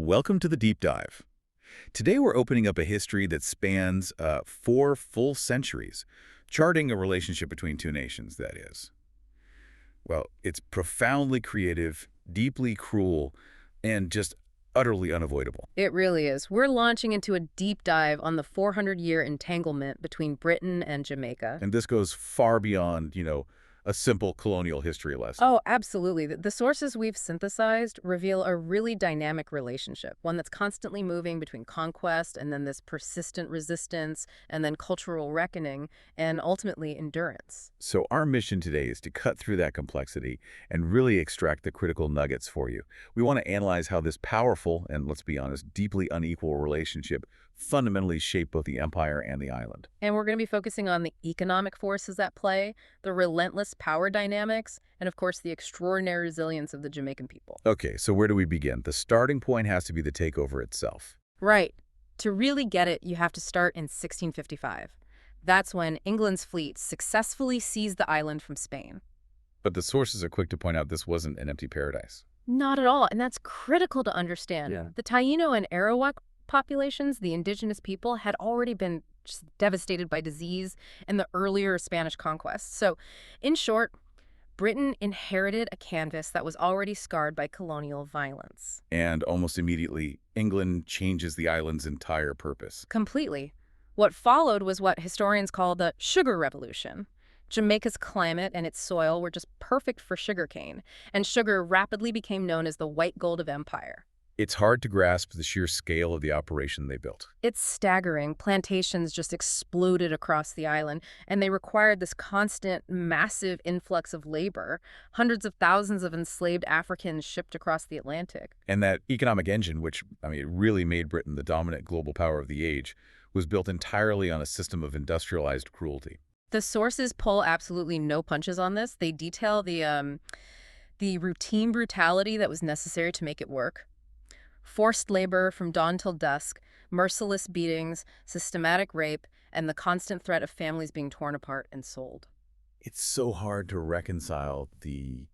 Welcome to the Deep Dive. Today we're opening up a history that spans 4 full centuries, charting a relationship between two nations, that is. Well, it's profoundly creative, deeply cruel, and just utterly unavoidable. It really is. We're launching into a deep dive on the 400-year entanglement between Britain and Jamaica. And this goes far beyond, a simple colonial history lesson. Oh, absolutely. The sources we've synthesized reveal a really dynamic relationship, one that's constantly moving between conquest and then this persistent resistance and then cultural reckoning and ultimately endurance. So our mission today is to cut through that complexity and really extract the critical nuggets for you. We want to analyze how this powerful and, let's be honest, deeply unequal relationship fundamentally shaped both the empire and the island. And we're going to be focusing on the economic forces at play, the relentless power dynamics, and of course the extraordinary resilience of the Jamaican people. Okay, so where do we begin? The starting point has to be the takeover itself. Right. To really get it, you have to start in 1655. That's when England's fleet successfully seized the island from Spain. But the sources are quick to point out this wasn't an empty paradise. Not at all, and that's critical to understand. Yeah. The Taino and Arawak populations, the indigenous people, had already been just devastated by disease and the earlier Spanish conquests. So, in short, Britain inherited a canvas that was already scarred by colonial violence. And almost immediately, England changes the island's entire purpose. Completely. What followed was what historians call the Sugar Revolution. Jamaica's climate and its soil were just perfect for sugarcane, and sugar rapidly became known as the white gold of empire. It's hard to grasp the sheer scale of the operation they built. It's staggering. Plantations just exploded across the island, and they required this constant, massive influx of labor. Hundreds of thousands of enslaved Africans shipped across the Atlantic. And that economic engine, which, it really made Britain the dominant global power of the age, was built entirely on a system of industrialized cruelty. The sources pull absolutely no punches on this. They detail the routine brutality that was necessary to make it work. Forced labor from dawn till dusk, merciless beatings, systematic rape, and the constant threat of families being torn apart and sold. It's so hard to reconcile the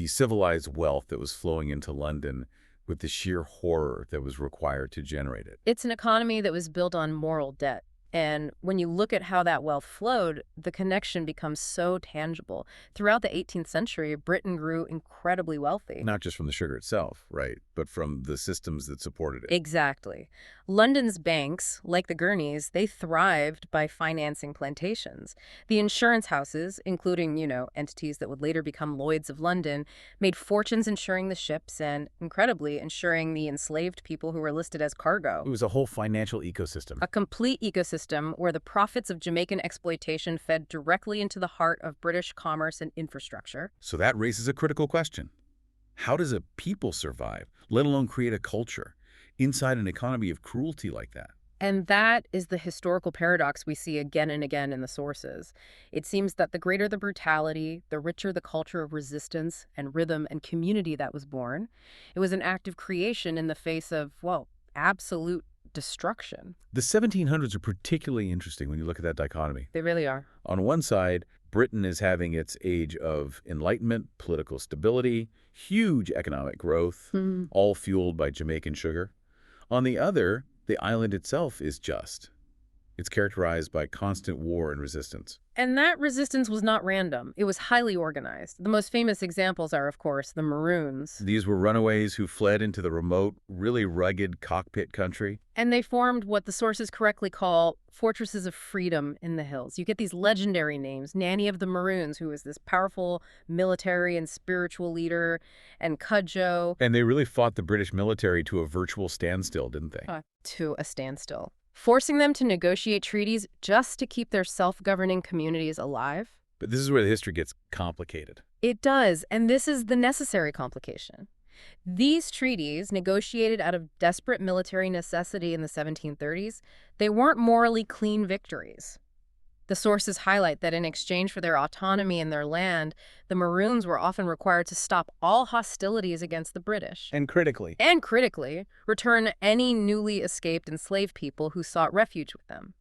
civilized wealth that was flowing into London with the sheer horror that was required to generate it. It's an economy that was built on moral debt. And when you look at how that wealth flowed, the connection becomes so tangible. Throughout the 18th century, Britain grew incredibly wealthy. Not just from the sugar itself, right, but from the systems that supported it. Exactly. London's banks, like the Gurneys, they thrived by financing plantations. The insurance houses, including, entities that would later become Lloyd's of London, made fortunes insuring the ships and, incredibly, insuring the enslaved people who were listed as cargo. It was a whole financial ecosystem. A complete ecosystem where the profits of Jamaican exploitation fed directly into the heart of British commerce and infrastructure. So that raises a critical question. How does a people survive, let alone create a culture, inside an economy of cruelty like that? And that is the historical paradox we see again and again in the sources. It seems that the greater the brutality, the richer the culture of resistance and rhythm and community that was born. It was an act of creation in the face of, absolute destruction. The 1700s are particularly interesting when you look at that dichotomy. They really are. On one side, Britain is having its age of enlightenment, political stability, huge economic growth, all fueled by Jamaican sugar. On the other, the island itself is just. It's characterized by constant war and resistance. And that resistance was not random. It was highly organized. The most famous examples are, of course, the Maroons. These were runaways who fled into the remote, really rugged cockpit country. And they formed what the sources correctly call fortresses of freedom in the hills. You get these legendary names, Nanny of the Maroons, who was this powerful military and spiritual leader, and Cudjoe. And they really fought the British military to a virtual standstill, didn't they? To a standstill, forcing them to negotiate treaties just to keep their self-governing communities alive. But this is where the history gets complicated. It does, and this is the necessary complication. These treaties, negotiated out of desperate military necessity in the 1730s, they weren't morally clean victories. The sources highlight that in exchange for their autonomy and their land, the Maroons were often required to stop all hostilities against the British. And critically, return any newly escaped enslaved people who sought refuge with them.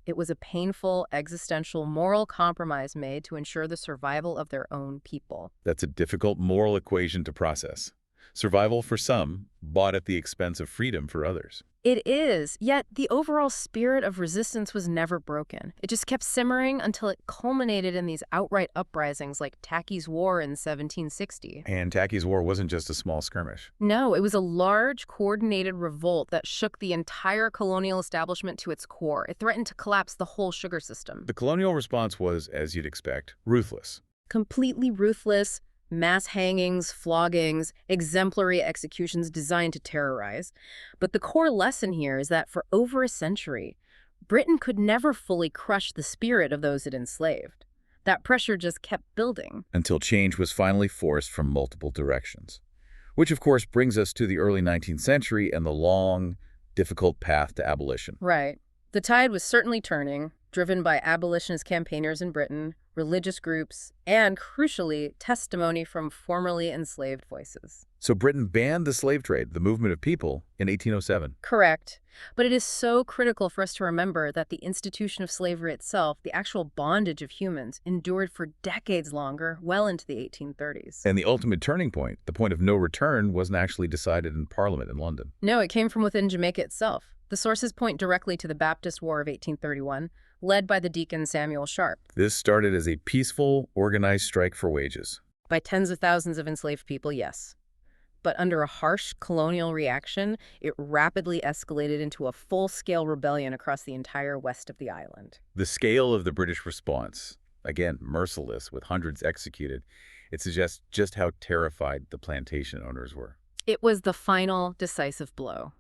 It was a painful, existential, moral compromise made to ensure the survival of their own people. That's a difficult moral equation to process. Survival for some, bought at the expense of freedom for others. It is, yet the overall spirit of resistance was never broken. It just kept simmering until it culminated in these outright uprisings like Tacky's War in 1760. And Tacky's War wasn't just a small skirmish. No, it was a large, coordinated revolt that shook the entire colonial establishment to its core. It threatened to collapse the whole sugar system. The colonial response was, as you'd expect, ruthless. Completely ruthless. Mass hangings, floggings, exemplary executions designed to terrorize. But the core lesson here is that for over a century, Britain could never fully crush the spirit of those it enslaved. That pressure just kept building. Until change was finally forced from multiple directions. Which, of course, brings us to the early 19th century and the long, difficult path to abolition. Right. The tide was certainly turning, driven by abolitionist campaigners in Britain, religious groups, and, crucially, testimony from formerly enslaved voices. So Britain banned the slave trade, the movement of people, in 1807. Correct. But it is so critical for us to remember that the institution of slavery itself, the actual bondage of humans, endured for decades longer, well into the 1830s. And the ultimate turning point, the point of no return, wasn't actually decided in Parliament in London. No, it came from within Jamaica itself. The sources point directly to the Baptist War of 1831, led by the Deacon Samuel Sharp. This started as a peaceful, organized strike for wages. By tens of thousands of enslaved people, yes. But under a harsh colonial reaction, it rapidly escalated into a full-scale rebellion across the entire west of the island. The scale of the British response, again, merciless, with hundreds executed, it suggests just how terrified the plantation owners were. It was the final, decisive blow.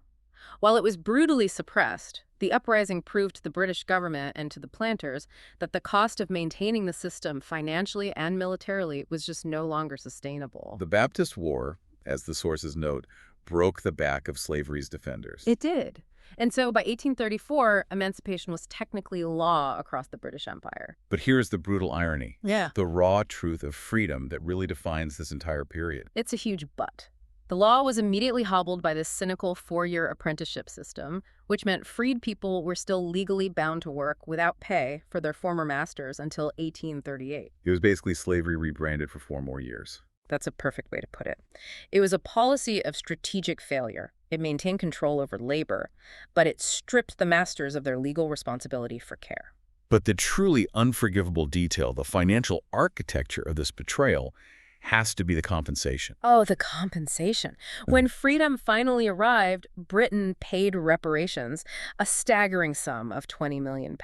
While it was brutally suppressed, the uprising proved to the British government and to the planters that the cost of maintaining the system financially and militarily was just no longer sustainable. The Baptist War, as the sources note, broke the back of slavery's defenders. It did. And so by 1834, emancipation was technically law across the British Empire. But here's the brutal irony. Yeah. The raw truth of freedom that really defines this entire period. It's a huge but. The law was immediately hobbled by this cynical four-year apprenticeship system, which meant freed people were still legally bound to work without pay for their former masters until 1838. It was basically slavery rebranded for 4 more years. That's a perfect way to put it. It was a policy of strategic failure. It maintained control over labor, but it stripped the masters of their legal responsibility for care. But the truly unforgivable detail, the financial architecture of this betrayal, has to be the compensation. Oh, the compensation. When freedom finally arrived, Britain paid reparations, a staggering sum of £20 million.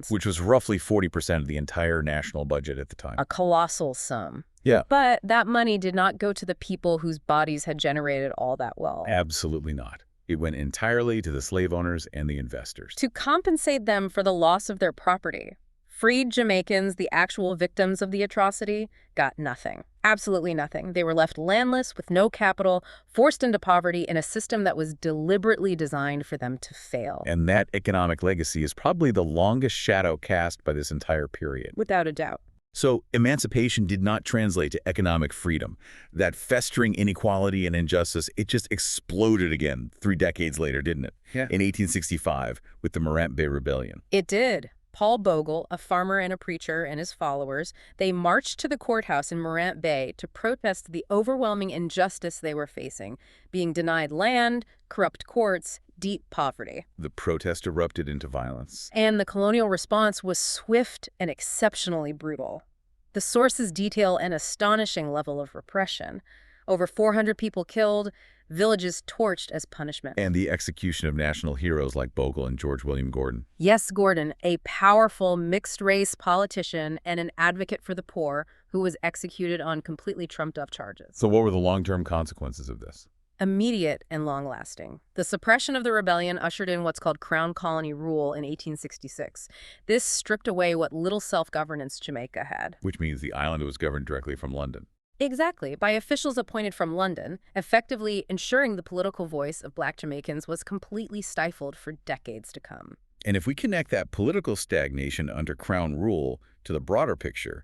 Which was roughly 40% of the entire national budget at the time. A colossal sum. Yeah. But that money did not go to the people whose bodies had generated all that wealth. Absolutely not. It went entirely to the slave owners and the investors. To compensate them for the loss of their property. Freed Jamaicans, the actual victims of the atrocity, got nothing. Absolutely nothing. They were left landless, with no capital, forced into poverty in a system that was deliberately designed for them to fail. And that economic legacy is probably the longest shadow cast by this entire period. Without a doubt. So emancipation did not translate to economic freedom. That festering inequality and injustice, it just exploded again 3 decades later, didn't it? Yeah. In 1865 with the Morant Bay Rebellion. It did. Paul Bogle, a farmer and a preacher, and his followers, they marched to the courthouse in Morant Bay to protest the overwhelming injustice they were facing, being denied land, corrupt courts, deep poverty. The protest erupted into violence. And the colonial response was swift and exceptionally brutal. The sources detail an astonishing level of repression. Over 400 people killed, villages torched as punishment. And the execution of national heroes like Bogle and George William Gordon. Yes, Gordon, a powerful mixed-race politician and an advocate for the poor who was executed on completely trumped-up charges. So what were the long-term consequences of this? Immediate and long-lasting. The suppression of the rebellion ushered in what's called Crown Colony Rule in 1866. This stripped away what little self-governance Jamaica had. Which means the island was governed directly from London. Exactly, by officials appointed from London, effectively ensuring the political voice of Black Jamaicans was completely stifled for decades to come. And if we connect that political stagnation under Crown rule to the broader picture,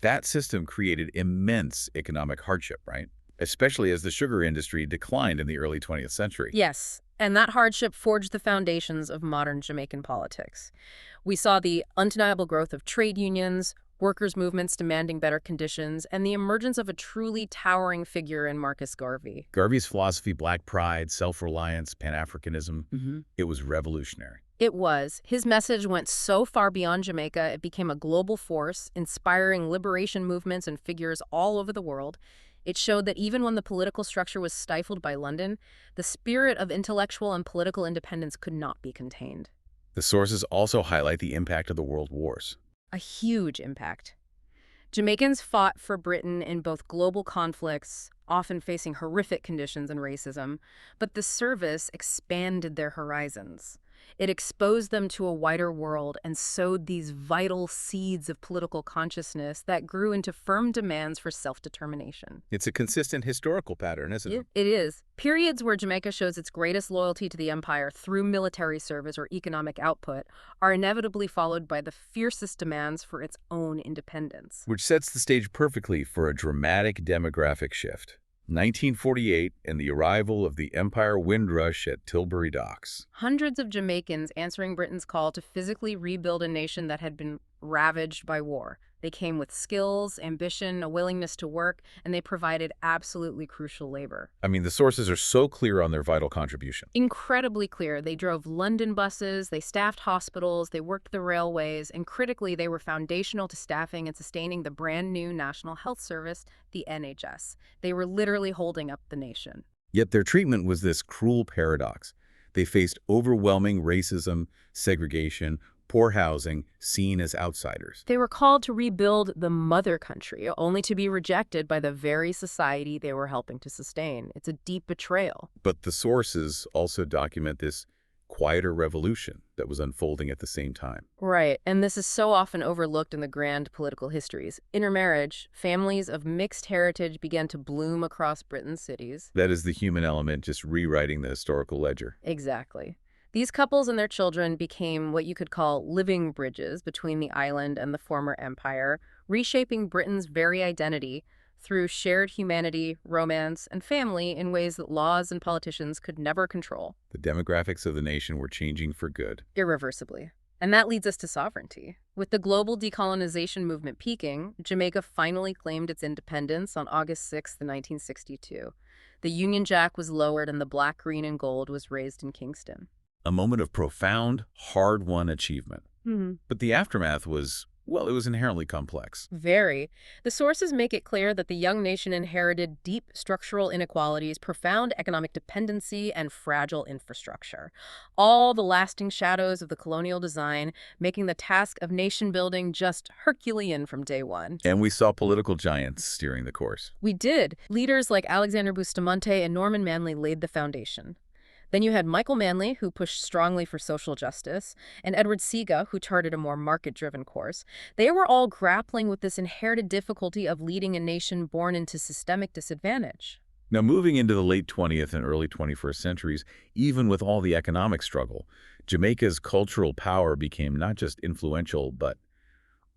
that system created immense economic hardship, right? Especially as the sugar industry declined in the early 20th century. Yes, and that hardship forged the foundations of modern Jamaican politics. We saw the undeniable growth of trade unions, workers' movements demanding better conditions, and the emergence of a truly towering figure in Marcus Garvey. Garvey's philosophy, black pride, self-reliance, Pan-Africanism, Hmm. it was revolutionary. It was. His message went so far beyond Jamaica, it became a global force, inspiring liberation movements and figures all over the world. It showed that even when the political structure was stifled by London, the spirit of intellectual and political independence could not be contained. The sources also highlight the impact of the world wars. A huge impact. Jamaicans fought for Britain in both global conflicts, often facing horrific conditions and racism, but the service expanded their horizons. It exposed them to a wider world and sowed these vital seeds of political consciousness that grew into firm demands for self-determination. It's a consistent historical pattern, isn't it? It is. Periods where Jamaica shows its greatest loyalty to the empire through military service or economic output are inevitably followed by the fiercest demands for its own independence. Which sets the stage perfectly for a dramatic demographic shift. 1948 and the arrival of the Empire Windrush at Tilbury Docks. Hundreds of Jamaicans answering Britain's call to physically rebuild a nation that had been ravaged by war. They came with skills, ambition, a willingness to work, and they provided absolutely crucial labor. I mean, the sources are so clear on their vital contribution. Incredibly clear. They drove London buses, they staffed hospitals, they worked the railways, and critically, they were foundational to staffing and sustaining the brand new National Health Service, the NHS. They were literally holding up the nation. Yet their treatment was this cruel paradox. They faced overwhelming racism, segregation, poor housing, seen as outsiders. They were called to rebuild the mother country, only to be rejected by the very society they were helping to sustain. It's a deep betrayal. But the sources also document this quieter revolution that was unfolding at the same time. Right, and this is so often overlooked in the grand political histories. Intermarriage, families of mixed heritage began to bloom across Britain's cities. That is the human element just rewriting the historical ledger. Exactly. These couples and their children became what you could call living bridges between the island and the former empire, reshaping Britain's very identity through shared humanity, romance, and family in ways that laws and politicians could never control. The demographics of the nation were changing for good. Irreversibly. And that leads us to sovereignty. With the global decolonization movement peaking, Jamaica finally claimed its independence on August 6, 1962. The Union Jack was lowered and the black, green, and gold was raised in Kingston. A moment of profound, hard-won achievement. But the aftermath was, well, it was inherently complex. Very. The sources make it clear that the young nation inherited deep structural inequalities, profound economic dependency, and fragile infrastructure. All the lasting shadows of the colonial design, making the task of nation building just Herculean from day one. And we saw political giants steering the course. We did. Leaders like Alexander Bustamante and Norman Manley laid the foundation. Then you had Michael Manley, who pushed strongly for social justice, and Edward Seaga, who charted a more market-driven course. They were all grappling with this inherited difficulty of leading a nation born into systemic disadvantage. Now, moving into the late 20th and early 21st centuries, even with all the economic struggle, Jamaica's cultural power became not just influential, but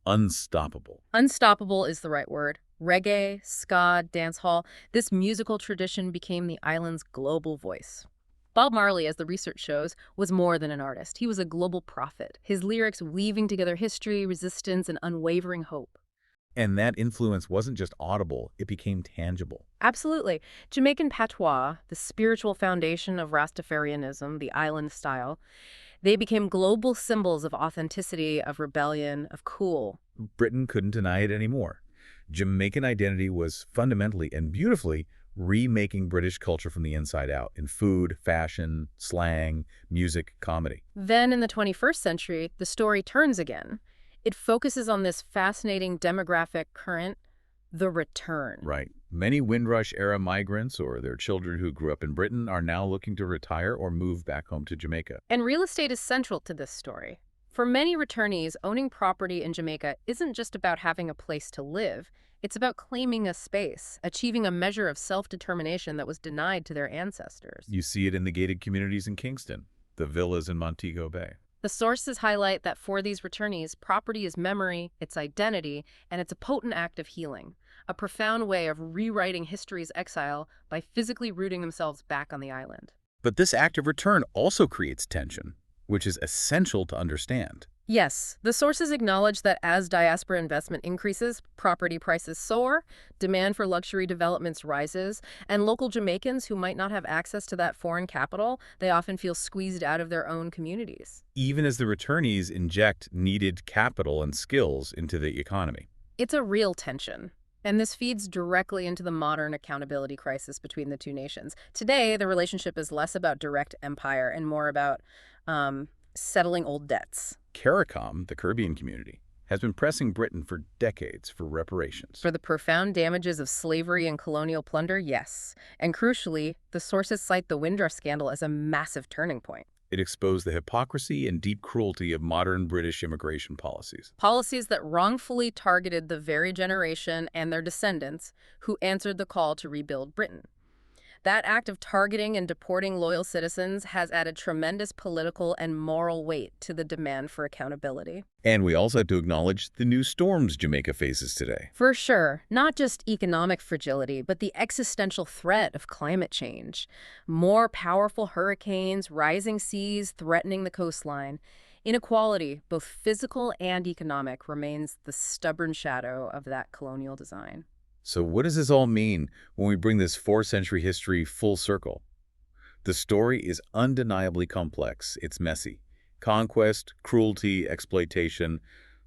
unstoppable. Unstoppable is the right word. Reggae, ska, dancehall, this musical tradition became the island's global voice. Bob Marley, as the research shows, was more than an artist. He was a global prophet, his lyrics weaving together history, resistance, and unwavering hope. And that influence wasn't just audible, it became tangible. Absolutely. Jamaican patois, the spiritual foundation of Rastafarianism, the island style, they became global symbols of authenticity, of rebellion, of cool. Britain couldn't deny it anymore. Jamaican identity was fundamentally and beautifully remaking British culture from the inside out in food, fashion, slang, music, comedy. Then in the 21st century, the story turns again. It focuses on this fascinating demographic current, the return. Right. Many Windrush-era migrants or their children who grew up in Britain are now looking to retire or move back home to Jamaica. And real estate is central to this story. For many returnees, owning property in Jamaica isn't just about having a place to live. It's about claiming a space, achieving a measure of self-determination that was denied to their ancestors. You see it in the gated communities in Kingston, the villas in Montego Bay. The sources highlight that for these returnees, property is memory, it's identity, and it's a potent act of healing, a profound way of rewriting history's exile by physically rooting themselves back on the island. But this act of return also creates tension, which is essential to understand. Yes, the sources acknowledge that as diaspora investment increases, property prices soar, demand for luxury developments rises, and local Jamaicans who might not have access to that foreign capital, they often feel squeezed out of their own communities. Even as the returnees inject needed capital and skills into the economy. It's a real tension. And this feeds directly into the modern accountability crisis between the two nations. Today, the relationship is less about direct empire and more about settling old debts. CARICOM, the Caribbean community, has been pressing Britain for decades for reparations. For the profound damages of slavery and colonial plunder, yes. And crucially, the sources cite the Windrush scandal as a massive turning point. It exposed the hypocrisy and deep cruelty of modern British immigration policies. Policies that wrongfully targeted the very generation and their descendants who answered the call to rebuild Britain. That act of targeting and deporting loyal citizens has added tremendous political and moral weight to the demand for accountability. And we also have to acknowledge the new storms Jamaica faces today. For sure, not just economic fragility, but the existential threat of climate change. More powerful hurricanes, rising seas threatening the coastline. Inequality, both physical and economic, remains the stubborn shadow of that colonial design. So what does this all mean when we bring this 4th-century history full circle? The story is undeniably complex. It's messy. Conquest, cruelty, exploitation,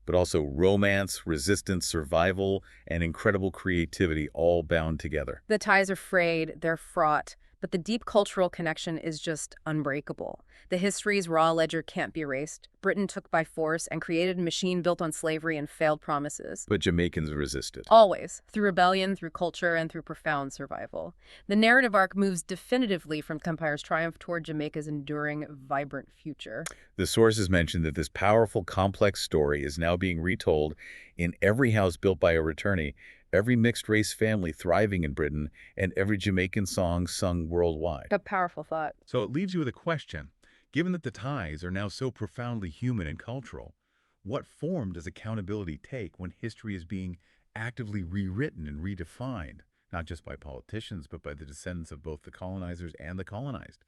but also romance, resistance, survival, and incredible creativity all bound together. The ties are frayed, they're fraught, but the deep cultural connection is just unbreakable. The history's raw ledger can't be erased. Britain took by force and created a machine built on slavery and failed promises. But Jamaicans resisted. Always, through rebellion, through culture, and through profound survival. The narrative arc moves definitively from Empire's triumph toward Jamaica's enduring, vibrant future. The sources mention that this powerful, complex story is now being retold in every house built by a returnee, every mixed-race family thriving in Britain, and every Jamaican song sung worldwide. A powerful thought. So it leaves you with a question. Given that the ties are now so profoundly human and cultural, what form does accountability take when history is being actively rewritten and redefined, not just by politicians, but by the descendants of both the colonizers and the colonized?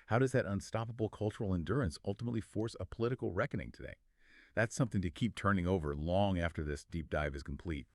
How does that unstoppable cultural endurance ultimately force a political reckoning today? That's something to keep turning over long after this deep dive is complete.